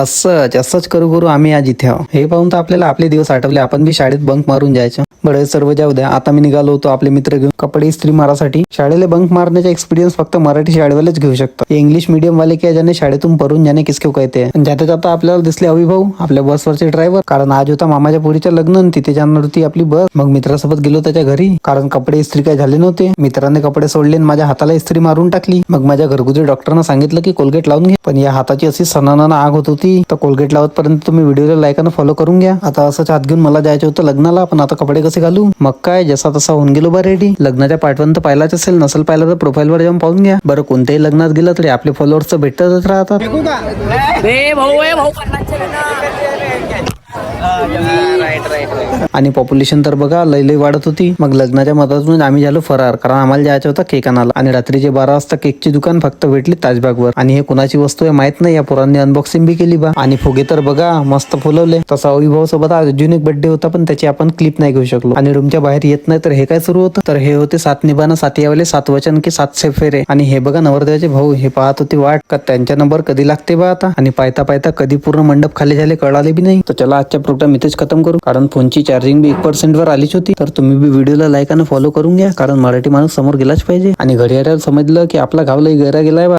असंच करू करू आम्ही आज इथे आहो. हे पाहून तर आपल्याला आपले दिवस आठवले. आपण बी शाळेत बंक मारून जायचं. बरं सर्व जाऊ द्या. आता मी निघालो होतो आपले मित्र घेऊन कपडे इस्त्री मारासाठी. शाळेला बंक मारण्याचा एक्सपिरियन्स फक्त मराठी शाळेवालेच घेऊ शकतात. इंग्लिश मीडियम वाले किंवा ज्याने शाळेतून परून जाणे किसके कहते हैं. जाता जाता आपल्याला दिसले अविभाऊ आपल्या बसवरचे ड्रायव्हर. कारण आज होता मामाच्या पोरीचं लग्न, तिथे जाणार होती आपली बस. मग मित्रासोबत गेलो त्याच्या घरी, कारण कपडे इस्त्री काही झाले नव्हते. मित्राने कपडे सोडले आणि माझ्या हाताला इस्त्री मारून टाकली. मग माझ्या घरगुती डॉक्टरनं सांगितलं की कोलगेट लावून घे, पण या हाताची अशी सणानं आग होत होती तर कोलगेट लावत पर्यंत तुम्ही व्हिडिओला लाईक आणि फॉलो करून घ्या. आता असंच हात घेऊन मला जायचं होतं लग्नाला, पण आता कपडे कसे घालू. मग काय जसा तसा होऊन गेलो बा रेडी. लग्नाच्या पाठवण तर पाहिलाच असेल, नसेल पाहिला तर प्रोफाईल वर जाऊन पाहून घ्या. बरं कोणत्याही लग्नात गेलं तरी आपले फॉलोअर्स भेटतच राहतात. आणि पॉप्युलेशन तर बघा लय वाढत होती. मग लग्नाच्या मधातून आम्ही झालो फरार, कारण आम्हाला जायचं होतं केक आणायला. आणि रात्रीचे 12 वाजता केकची दुकान फक्त भेटली ताजबागवर. आणि हे कुणाची वस्तू आहे माहित नाही. या पोरांनी अनबॉक्सिंग बी केली बा. आणि फुगे तर बघा मस्त फुलवले. तसा अविभाव सोबत अजून एक बर्थडे होता, पण त्याची आपण क्लिप नाही घेऊ शकलो. आणि रूमच्या बाहेर येत नाही तर हे काय सुरू होतं, तर हे होते 7 निभाना 7 यावले 7 वचन की 7 से फेरे. आणि हे बघा नवरदेवाचे भाऊ हे पाहत होते वाट का त्यांच्या नंबर कधी लागते बा आता. आणि पायता पायता कधी पूर्ण मंडप खाली झाले कळाले बी नाही. तर चला आजच्या प्रोग्राम इथेच खतम करू, कारण फोनची चार्जिंग बी 1% वर आलीच होती. तर तुम्ही बी व्हिडिओला लाईक आणि फॉलो करून घ्या, कारण मराठी माणूस समोर गेलाच पाहिजे. आणि घरी आल्यावर समजलं की आपला गाव लई गैरा गेलाय बा.